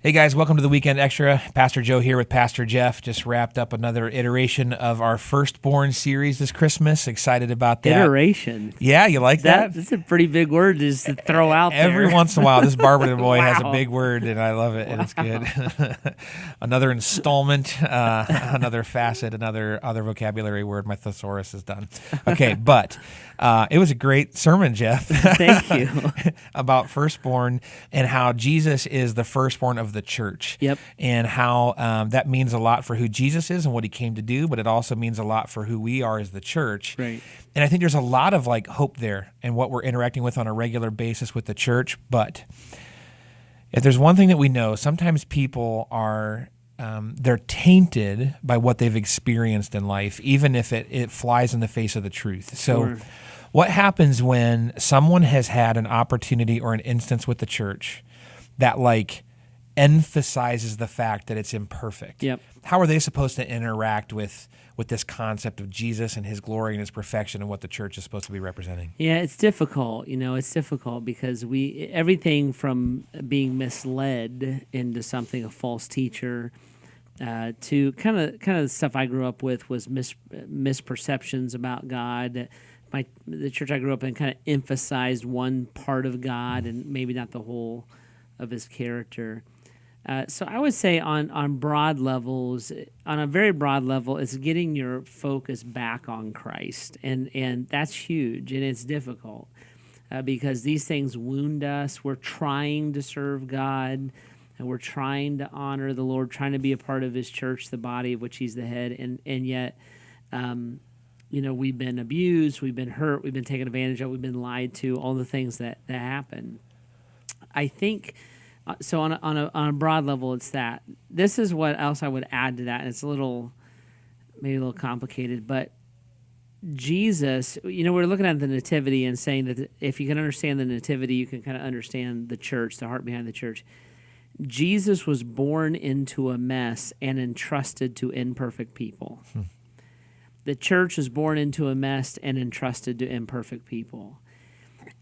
Hey guys, welcome to the Weekend Extra. Pastor Joe here with Pastor Jeff. Just wrapped up another iteration of our Firstborn series this Christmas. Excited about that. Iteration. Yeah, you like that? That's a pretty big word just to throw out there. Every once in a while, this Barberton boy has a Wow. big word, and I love it, and it's good. Another installment, another facet, another vocabulary word. My thesaurus is done. Okay, but it was a great sermon, Jeff. Thank you. About Firstborn and how Jesus is the firstborn of the church. Yep. And how that means a lot for who Jesus is and what he came to do, but it also means a lot for who we are as the church. Right. And I think there's a lot of hope there and what we're interacting with on a regular basis with the church. But if there's one thing that we know, sometimes people are they're tainted by what they've experienced in life, even if it flies in the face of the truth. So Sure. what happens when someone has had an opportunity or an instance with the church that emphasizes the fact that it's imperfect? Yep. How are they supposed to interact with this concept of Jesus and his glory and his perfection and what the church is supposed to be representing? Yeah, it's difficult. It's difficult because everything from being misled into something, a false teacher, to kind of the stuff I grew up with was misperceptions about God. The church I grew up in kind of emphasized one part of God and maybe not the whole of his character. So I would say on broad levels, on a very broad level, it's getting your focus back on Christ. And that's huge, and it's difficult because these things wound us. We're trying to serve God, and we're trying to honor the Lord, trying to be a part of his church, the body of which he's the head. And yet, we've been abused, we've been hurt, we've been taken advantage of, we've been lied to, all the things that happen. I think... So on a broad level, it's that. This is what else I would add to that, and it's maybe a little complicated, but Jesus, we're looking at the nativity and saying that if you can understand the nativity, you can kind of understand the church, the heart behind the church. Jesus was born into a mess and entrusted to imperfect people. The church was born into a mess and entrusted to imperfect people.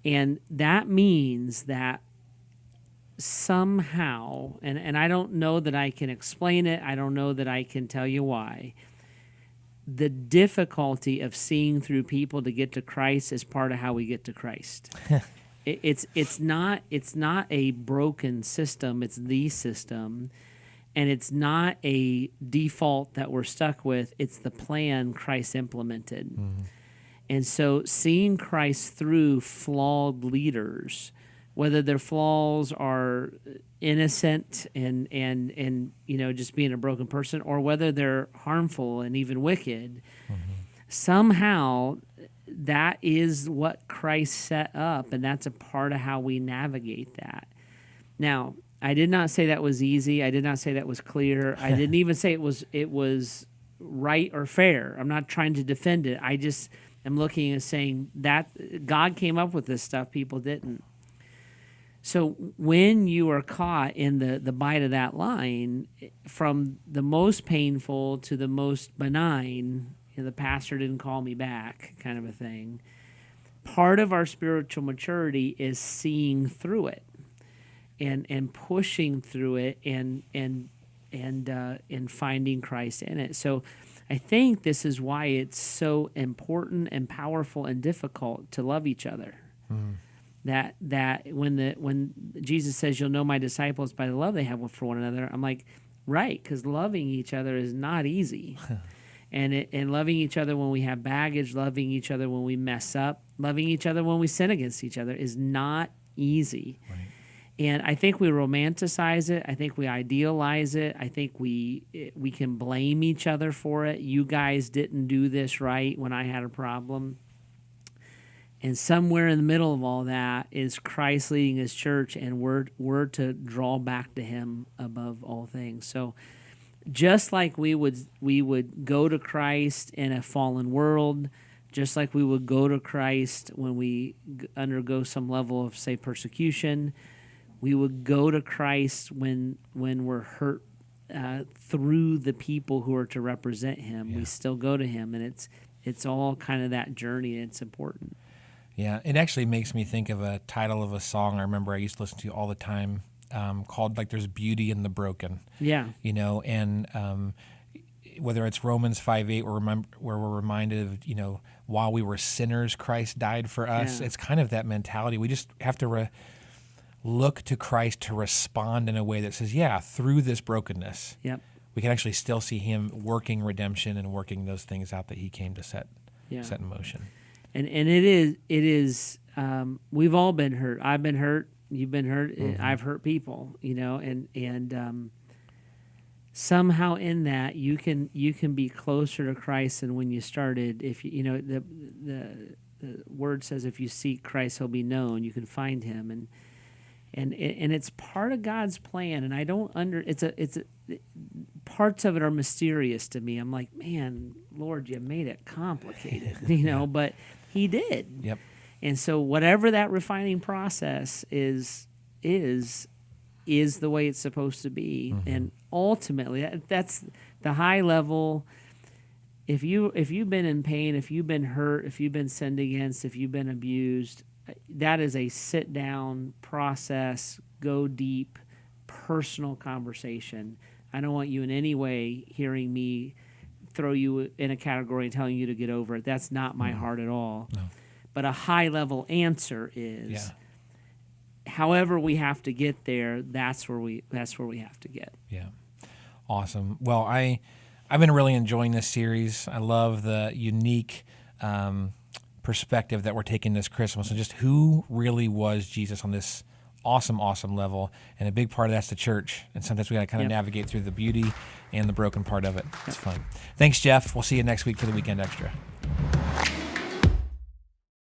And that means that somehow, and I don't know that I can explain it, I don't know that I can tell you why, the difficulty of seeing through people to get to Christ is part of how we get to Christ. It's not a broken system, it's the system, and it's not a default that we're stuck with, it's the plan Christ implemented. Mm-hmm. And so seeing Christ through flawed leaders, whether their flaws are innocent and just being a broken person, or whether they're harmful and even wicked, somehow that is what Christ set up, and that's a part of how we navigate that. Now, I did not say that was easy. I did not say that was clear. I didn't even say it was right or fair. I'm not trying to defend it. I just am looking and saying that God came up with this stuff, people didn't. So when you are caught in the bite of that line, from the most painful to the most benign, the pastor didn't call me back kind of a thing, part of our spiritual maturity is seeing through it and pushing through it and finding Christ in it. So I think this is why it's so important and powerful and difficult to love each other. Mm. That when Jesus says you'll know my disciples by the love they have for one another, I'm like, right, because loving each other is not easy, and loving each other when we have baggage, loving each other when we mess up, loving each other when we sin against each other is not easy. Right. And I think we romanticize it. I think we idealize it. I think we can blame each other for it. You guys didn't do this right when I had a problem. And somewhere in the middle of all that is Christ leading his church, and we're to draw back to him above all things. So just like we would go to Christ in a fallen world, just like we would go to Christ when we undergo some level of, say, persecution, we would go to Christ when we're hurt through the people who are to represent him. Yeah. We still go to him, and it's all kind of that journey, and it's important. Yeah, it actually makes me think of a title of a song I remember I used to listen to all the time. called like there's beauty in the broken. Yeah. And whether it's Romans 5:8, where we're reminded of, while we were sinners, Christ died for us. Yeah. It's kind of that mentality. We just have to look to Christ to respond in a way that says, yeah, through this brokenness, Yep. we can actually still see him working redemption and working those things out that he came to set Yeah. in motion. And it is we've all been hurt. I've been hurt. You've been hurt. I've hurt people, and somehow in that you can be closer to Christ than when you started. If the word says if you seek Christ, he'll be known. You can find him, and it's part of God's plan. And I don't parts of it are mysterious to me. I'm like, man, Lord, you made it complicated, but he did. Yep. And so whatever that refining process is the way it's supposed to be. And ultimately that's the high level. If you've been in pain, if you've been hurt, if you've been sinned against, if you've been abused, that is a sit down process, go deep, personal conversation. I don't want you in any way hearing me throw you in a category and telling you to get over it. That's not my heart at all. No. But a high-level answer is, however we have to get there, that's where we have to get. Yeah. Awesome. Well, I've been really enjoying this series. I love the unique perspective that we're taking this Christmas, and just who really was Jesus on this awesome level. And a big part of that's the church. And sometimes we got to kind of navigate through the beauty and the broken part of it. It's fun. Thanks, Jeff. We'll see you next week for the Weekend Extra.